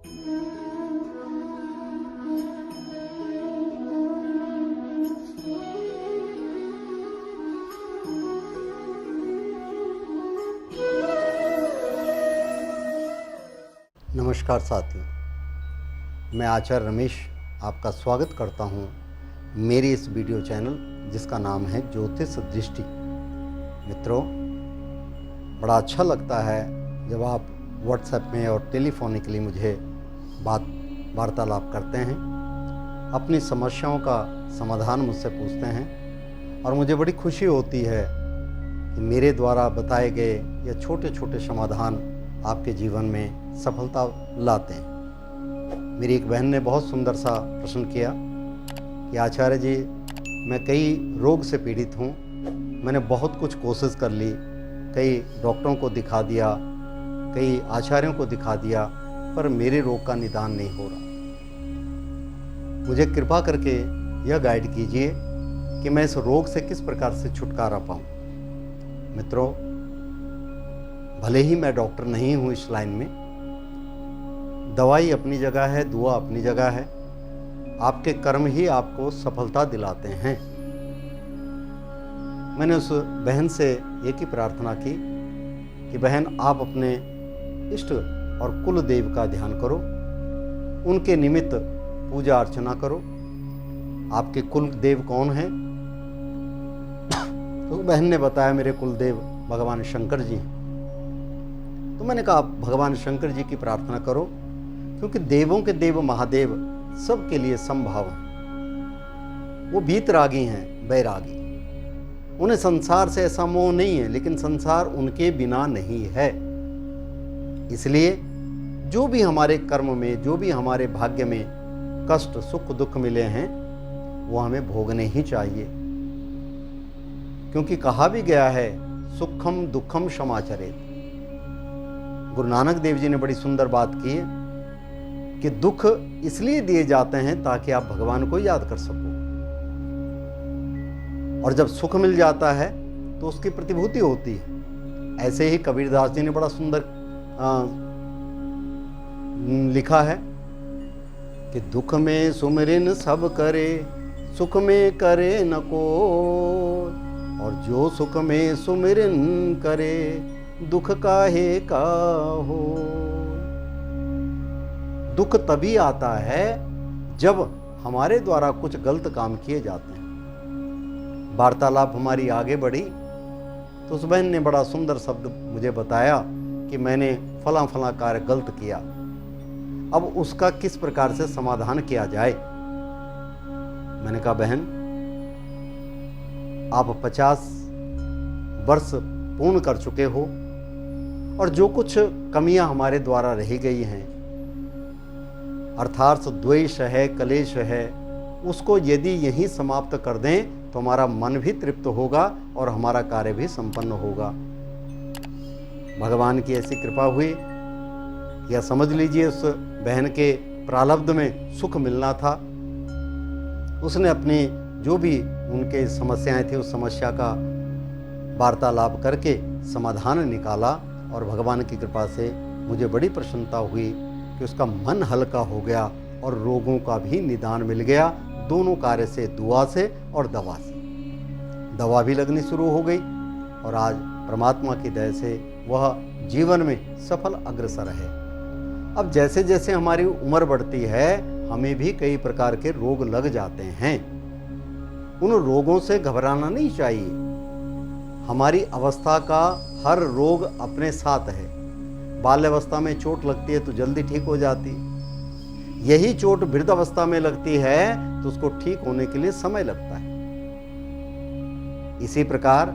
नमस्कार साथियों, मैं आचार्य रमेश आपका स्वागत करता हूं मेरी इस वीडियो चैनल जिसका नाम है ज्योतिष दृष्टि। मित्रों, बड़ा अच्छा लगता है जब आप व्हाट्सएप में और टेलीफोनिकली मुझे वार्तालाप करते हैं, अपनी समस्याओं का समाधान मुझसे पूछते हैं और मुझे बड़ी खुशी होती है कि मेरे द्वारा बताए गए ये छोटे छोटे समाधान आपके जीवन में सफलता लाते हैं। मेरी एक बहन ने बहुत सुंदर सा प्रश्न किया कि आचार्य जी, मैं कई रोग से पीड़ित हूँ, मैंने बहुत कुछ कोशिश कर ली, कई डॉक्टरों को दिखा दिया, कई आचार्यों को दिखा दिया, पर मेरे रोग का निदान नहीं हो रहा। मुझे कृपा करके यह गाइड कीजिए कि मैं इस रोग से किस प्रकार से छुटकारा पाऊँ। मित्रों, भले ही मैं डॉक्टर नहीं हूँ इस लाइन में, दवाई अपनी जगह है, दुआ अपनी जगह है, आपके कर्म ही आपको सफलता दिलाते हैं। मैंने उस बहन से एक ही प्रार्थना की कि बहन, आप अपने इष्ट और कुल देव का ध्यान करो, उनके निमित्त पूजा अर्चना करो। आपके कुल देव कौन हैं? तो बहन ने बताया, मेरे कुल देव भगवान शंकर जी हैं। तो मैंने कहा, आप भगवान शंकर जी की प्रार्थना करो, क्योंकि देवों के देव महादेव सबके लिए समभाव हैं। वो वीतरागी हैं, बैरागी। उन्हें संसार से ऐसा मोह नहीं है, लेकिन संसार उनके बिना नहीं है। इसलिए जो भी हमारे कर्म में, जो भी हमारे भाग्य में कष्ट सुख दुख मिले हैं, वो हमें भोगने ही चाहिए। क्योंकि कहा भी गया है, सुखम दुखम क्षमाचरेत। गुरु नानक देव जी ने बड़ी सुंदर बात की है कि दुख इसलिए दिए जाते हैं ताकि आप भगवान को याद कर सको, और जब सुख मिल जाता है तो उसकी प्रतिभूति होती है। ऐसे ही कबीरदास जी ने बड़ा सुंदर लिखा है कि दुख में सुमिरन सब करे, सुख में करे न कोई, और जो सुख में सुमिरन करे, दुख काहे का हो। दुख तभी आता है जब हमारे द्वारा कुछ गलत काम किए जाते हैं। वार्तालाप हमारी आगे बढ़ी तो उस बहन ने बड़ा सुंदर शब्द मुझे बताया कि मैंने फला फला कार्य गलत किया, अब उसका किस प्रकार से समाधान किया जाए। मैंने कहा, बहन, आप 50 वर्ष पूर्ण कर चुके हो, और जो कुछ कमियां हमारे द्वारा रह गई हैं, अर्थात द्वेष है, कलेश है, उसको यदि यहीं समाप्त कर दें तो हमारा मन भी तृप्त होगा और हमारा कार्य भी संपन्न होगा। भगवान की ऐसी कृपा हुई, या समझ लीजिए उस बहन के प्रारब्ध में सुख मिलना था। उसने अपनी जो भी उनके समस्याएं थी, उस समस्या का वार्तालाप करके समाधान निकाला, और भगवान की कृपा से मुझे बड़ी प्रसन्नता हुई कि उसका मन हल्का हो गया और रोगों का भी निदान मिल गया। दोनों कार्य से, दुआ से और दवा से। दवा भी लगनी शुरू हो गई और आज परमात्मा की दया से वह जीवन में सफल अग्रसर है। अब जैसे जैसे हमारी उम्र बढ़ती है, हमें भी कई प्रकार के रोग लग जाते हैं। उन रोगों से घबराना नहीं चाहिए। हमारी अवस्था का हर रोग अपने साथ है। बाल्यावस्था में चोट लगती है तो जल्दी ठीक हो जाती है। यही चोट वृद्धावस्था में लगती है तो उसको ठीक होने के लिए समय लगता है। इसी प्रकार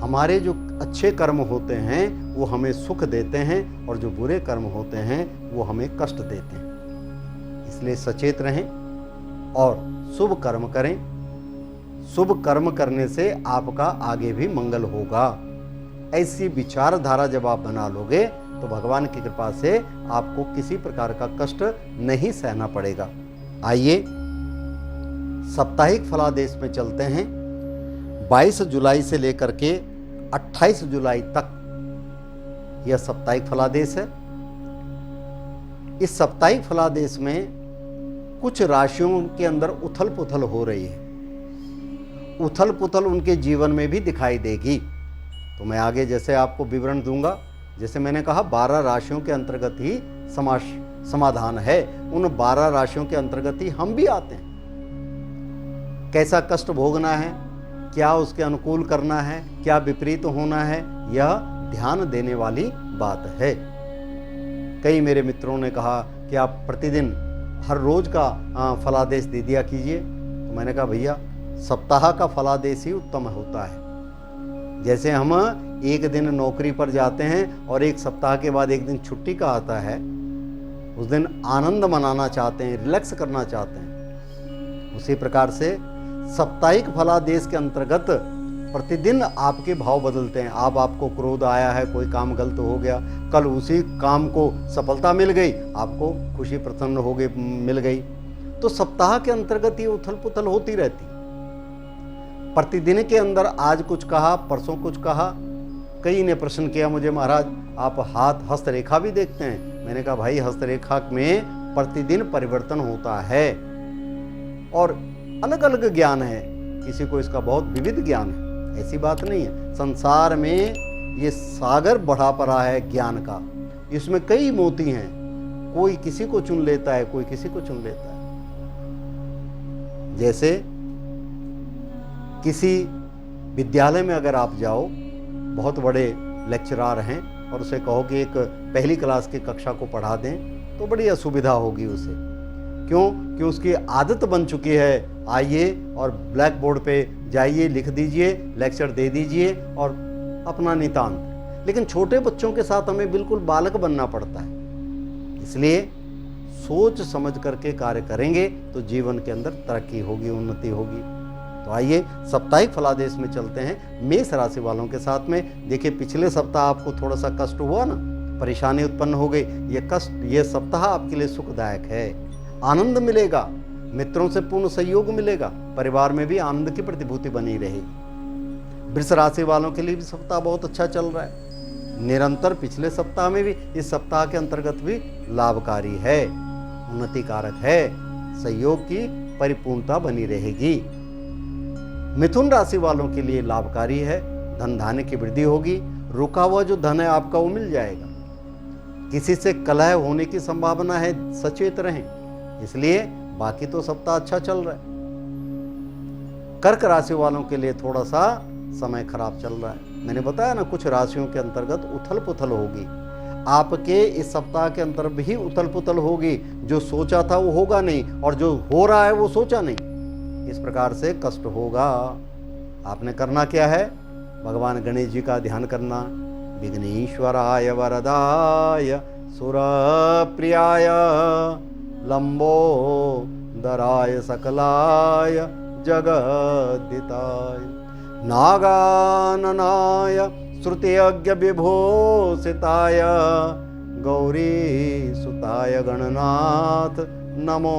हमारे जो अच्छे कर्म होते हैं वो हमें सुख देते हैं, और जो बुरे कर्म होते हैं वो हमें कष्ट देते हैं। इसलिए सचेत रहें और शुभ कर्म करें। शुभ कर्म करने से आपका आगे भी मंगल होगा। ऐसी विचारधारा जब आप बना लोगे तो भगवान की कृपा से आपको किसी प्रकार का कष्ट नहीं सहना पड़ेगा। आइए साप्ताहिक फलादेश में चलते हैं। 22 जुलाई से लेकर के 28 जुलाई तक यह साप्ताहिक फलादेश है। इस साप्ताहिक फलादेश में कुछ राशियों के अंदर उथल पुथल हो रही है। उथल पुथल उनके जीवन में भी दिखाई देगी। तो मैं आगे जैसे आपको विवरण दूंगा, जैसे मैंने कहा 12 राशियों के अंतर्गत ही समाधान है, उन 12 राशियों के अंतर्गत ही हम भी आते हैं। कैसा कष्ट भोगना है, क्या उसके अनुकूल करना है, क्या विपरीत होना है, यह ध्यान देने वाली बात है। कई मेरे मित्रों ने कहा कि आप प्रतिदिन हर रोज का फलादेश दे दिया कीजिए। तो मैंने कहा भैया सप्ताह का फलादेश ही उत्तम होता है। जैसे हम एक दिन नौकरी पर जाते हैं और एक सप्ताह के बाद एक दिन छुट्टी का आता है, उस दिन आनंद मनाना चाहते हैं, रिलैक्स करना चाहते हैं, उसी प्रकार से साप्ताहिक फलादेश के अंतर्गत प्रतिदिन आपके भाव बदलते हैं। आपको क्रोध आया है, कोई काम गलत हो गया, कल उसी काम को सफलता मिल गई, आपको खुशी प्रसन्न हो गई, मिल गई। तो सप्ताह के अंतर्गत ये उथल पुथल होती रहती। प्रतिदिन के अंदर आज कुछ कहा, परसों कुछ कहा। कई ने प्रश्न किया मुझे, महाराज आप हाथ हस्तरेखा भी देखते हैं? मैंने कहा भाई हस्तरेखा में प्रतिदिन परिवर्तन होता है और अलग अलग ज्ञान है, किसी को इसका बहुत विविध ज्ञान है, ऐसी बात नहीं है। संसार में ये सागर बढ़ा पड़ा है ज्ञान का, इसमें कई मोती हैं, कोई किसी को चुन लेता है, कोई किसी को चुन लेता है। जैसे किसी विद्यालय में अगर आप जाओ, बहुत बड़े लेक्चरार हैं और उसे कहो कि एक पहली क्लास की कक्षा को पढ़ा दें, तो बड़ी असुविधा होगी उसे। क्यों? कि उसकी आदत बन चुकी है, आइए और ब्लैक बोर्ड पे जाइए, लिख दीजिए, लेक्चर दे दीजिए और अपना नितांत। लेकिन छोटे बच्चों के साथ हमें बिल्कुल बालक बनना पड़ता है। इसलिए सोच समझ करके कार्य करेंगे तो जीवन के अंदर तरक्की होगी, उन्नति होगी। तो आइए साप्ताहिक फलादेश में चलते हैं मेष राशि वालों के साथ में। देखिए पिछले सप्ताह आपको थोड़ा सा कष्ट हुआ ना, परेशानी उत्पन्न हो गई। ये सप्ताह आपके लिए सुखदायक है, आनंद मिलेगा, मित्रों से पूर्ण सहयोग मिलेगा, परिवार में भी आनंद की प्रतिभूति बनी रहेगी। वृष राशि वालों के लिए भी सप्ताह बहुत अच्छा चल रहा है, निरंतर पिछले सप्ताह में भी, इस सप्ताह के अंतर्गत भी लाभकारी है, उन्नति कारक है, सहयोग की परिपूर्णता बनी रहेगी। मिथुन राशि वालों के लिए लाभकारी है, धन धान्य की वृद्धि होगी, रुका हुआ जो धन है आपका वो मिल जाएगा। किसी से कलह होने की संभावना है, सचेत रहें। इसलिए बाकी तो सप्ताह अच्छा चल रहा है। कर्क राशि वालों के लिए थोड़ा सा समय खराब चल रहा है। मैंने बताया ना, कुछ राशियों के अंतर्गत उथल पुथल होगी। आपके इस सप्ताह के अंतर भी उथल पुथल होगी। जो सोचा था वो होगा नहीं और जो हो रहा है वो सोचा नहीं। इस प्रकार से कष्ट होगा। आपने करना क्या है? भगवान गणेश जी का ध्यान करना। विघ्नेश्वराय वरदाय सुरप्रियाय लंबोदराय सकलाय जगद्दिताय नागाननाय श्रुतियज्ञ विभूषिताय गौरी सुताय गणनाथ नमो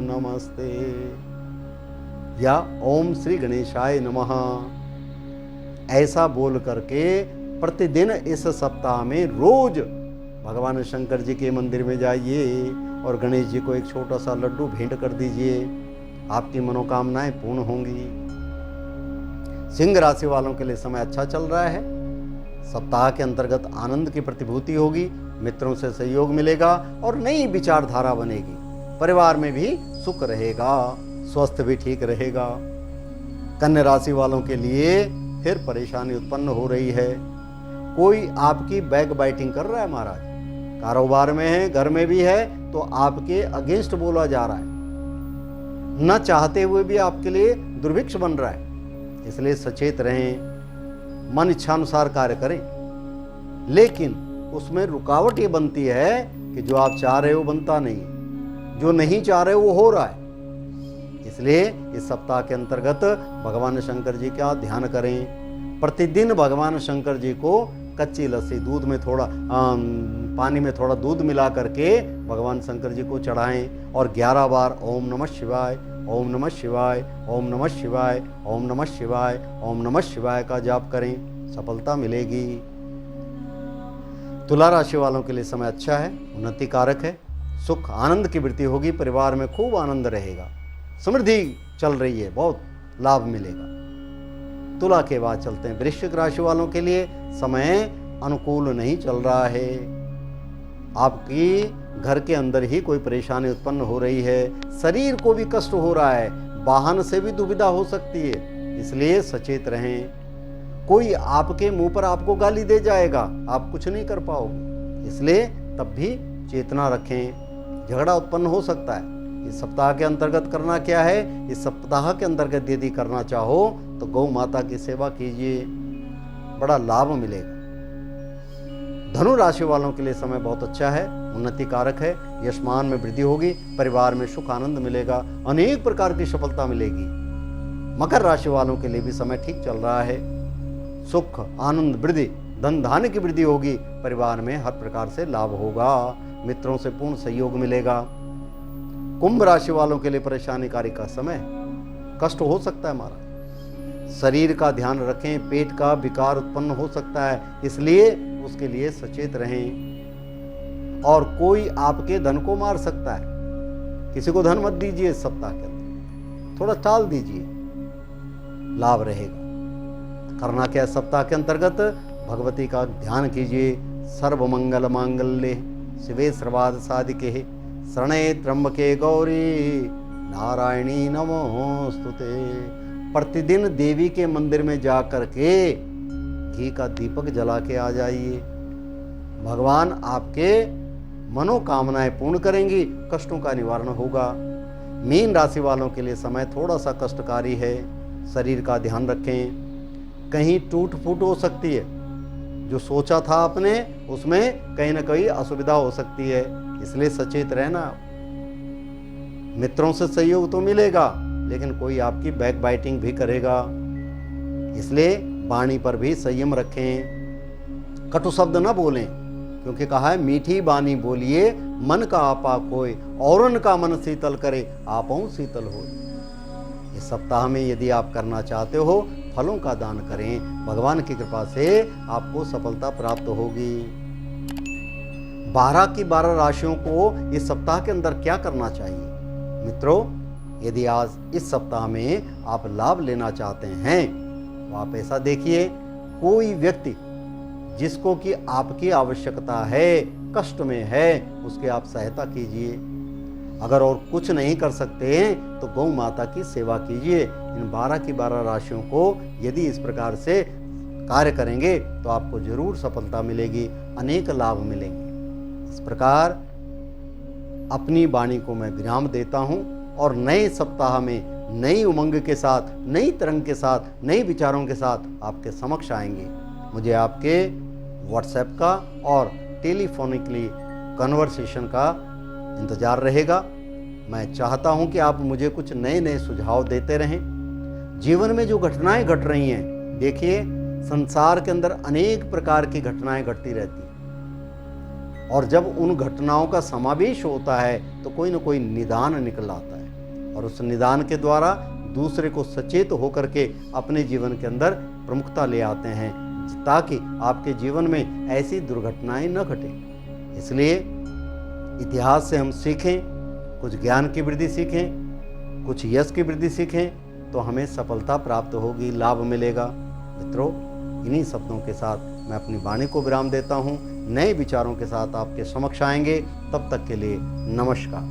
नमस्ते। या ओम श्री गणेशाय नमः ऐसा बोल करके प्रतिदिन इस सप्ताह में रोज भगवान शंकर जी के मंदिर में जाइए और गणेश जी को एक छोटा सा लड्डू भेंट कर दीजिए। आपकी मनोकामनाएं पूर्ण होंगी। सिंह राशि वालों के लिए समय अच्छा चल रहा है। सप्ताह के अंतर्गत आनंद की प्रतिभूति होगी, मित्रों से सहयोग मिलेगा और नई विचारधारा बनेगी। परिवार में भी सुख रहेगा, स्वास्थ्य भी ठीक रहेगा। कन्या राशि वालों के लिए फिर परेशानी उत्पन्न हो रही है। कोई आपकी बैक बाइटिंग कर रहा है महाराज, कारोबार में है, घर में भी है, तो आपके अगेंस्ट बोला जा रहा है, न चाहते हुए भी आपके लिए दुर्भिक्ष बन रहा है। इसलिए सचेत रहें, मन इच्छानुसार कार्य करें, लेकिन उसमें रुकावट ये बनती है कि जो आप चाह रहे हो बनता नहीं, जो नहीं चाह रहे हो वो हो रहा है। इसलिए इस सप्ताह के अंतर्गत भगवान शंकर जी का ध्यान करें। प्रतिदिन भगवान शंकर जी को कच्ची लस्सी, दूध में थोड़ा पानी में थोड़ा दूध मिला करके भगवान शंकर जी को चढ़ाएं और 11 बार ओम नमः शिवाय, ओम नमः शिवाय, ओम नमः शिवाय, ओम नमः शिवाय, ओम नमः शिवाय का जाप करें, सफलता मिलेगी। तुला राशि वालों के लिए समय अच्छा है, उन्नति कारक है, सुख आनंद की वृद्धि होगी, परिवार में खूब आनंद रहेगा, समृद्धि चल रही है, बहुत लाभ मिलेगा। तुला के बाद चलते हैं वृश्चिक राशि वालों के लिए। समय अनुकूल नहीं चल रहा है, आपकी घर के अंदर ही कोई परेशानी उत्पन्न हो रही है, शरीर को भी कष्ट हो रहा है, वाहन से भी दुविधा हो सकती है, इसलिए सचेत रहें। कोई आपके मुंह पर आपको गाली दे जाएगा, आप कुछ नहीं कर पाओगे, इसलिए तब भी चेतना रखें, झगड़ा उत्पन्न हो सकता है। इस सप्ताह के अंतर्गत करना क्या है, इस सप्ताह के अंतर्गत यदि करना चाहो तो गौ माता की सेवा कीजिए, बड़ा लाभ मिलेगा। धनु राशि वालों के लिए समय बहुत अच्छा है, उन्नति कारक है, यशमान में वृद्धि होगी, परिवार में सुख आनंद मिलेगा, अनेक प्रकार की सफलता मिलेगी। मकर राशि वालों के लिए भी समय ठीक चल रहा है, सुख आनंद वृद्धि, धन धान्य की वृद्धि होगी, परिवार में हर प्रकार से लाभ होगा, मित्रों से पूर्ण सहयोग मिलेगा। कुंभ राशि वालों के लिए परेशानीकारी का समय, कष्ट हो सकता है हमारा, शरीर का ध्यान रखें, पेट का विकार उत्पन्न हो सकता है, इसलिए उसके लिए सचेत रहें। और कोई आपके धन को मार सकता है, किसी को धन मत दीजिए इस सप्ताह के अंदर, थोड़ा टाल दीजिए, लाभ रहेगा। करना क्या है सप्ताह के अंतर्गत, भगवती का ध्यान कीजिए। सर्व मंगल मांगल्ये शिवे सर्वार्थ साधिके शरणे त्र्यंबके गौरी नारायणी नमोस्तुते। प्रतिदिन देवी के मंदिर में जा करके घी का दीपक जला के आ जाइए, भगवान आपके मनोकामनाएं पूर्ण करेंगी, कष्टों का निवारण होगा। मीन राशि वालों के लिए समय थोड़ा सा कष्टकारी है, शरीर का ध्यान रखें, कहीं टूट फूट हो सकती है, जो सोचा था आपने उसमें कहीं ना कहीं असुविधा हो सकती है, इसलिए सचेत रहना। मित्रों से सहयोग तो मिलेगा, लेकिन कोई आपकी बैक बाइटिंग भी करेगा, इसलिए वाणी पर भी संयम रखें, कटु शब्द न बोलें, क्योंकि कहा है मीठी बानी बोलिए मन का आपा खोए, औरन का मन शीतल करे आपो शीतल हो। इस सप्ताह में यदि आप करना चाहते हो, फलों का दान करें, भगवान की कृपा से आपको सफलता प्राप्त होगी। 12 की 12 राशियों को इस सप्ताह के अंदर क्या करना चाहिए मित्रों, यदि आज इस सप्ताह में आप लाभ लेना चाहते हैं तो आप ऐसा देखिए, कोई व्यक्ति जिसको कि आपकी आवश्यकता है, कष्ट में है, उसकी आप सहायता कीजिए। अगर और कुछ नहीं कर सकते हैं तो गौ माता की सेवा कीजिए। इन 12 की 12 राशियों को यदि इस प्रकार से कार्य करेंगे तो आपको जरूर सफलता मिलेगी, अनेक लाभ मिलेंगे। इस प्रकार अपनी वाणी को मैं विराम देता हूं और नए सप्ताह में नई उमंग के साथ, नई तरंग के साथ, नए विचारों के साथ आपके समक्ष आएंगे। मुझे आपके व्हाट्सएप का और टेलीफोनिकली कन्वर्सेशन का इंतजार रहेगा। मैं चाहता हूं कि आप मुझे कुछ नए नए सुझाव देते रहें। जीवन में जो घटनाएं घट रही हैं, देखिए संसार के अंदर अनेक प्रकार की घटनाएं घटती रहती हैं, और जब उन घटनाओं का समावेश होता है तो कोई ना कोई निदान निकल आता है, और उस निदान के द्वारा दूसरे को सचेत होकर के अपने जीवन के अंदर प्रमुखता ले आते हैं, ताकि आपके जीवन में ऐसी दुर्घटनाएं न घटें। इसलिए इतिहास से हम सीखें, कुछ ज्ञान की वृद्धि सीखें, कुछ यश की वृद्धि सीखें, तो हमें सफलता प्राप्त होगी, लाभ मिलेगा। मित्रों, इन्हीं शब्दों के साथ मैं अपनी वाणी को विराम देता हूँ। नए विचारों के साथ आपके समक्ष आएंगे, तब तक के लिए नमस्कार।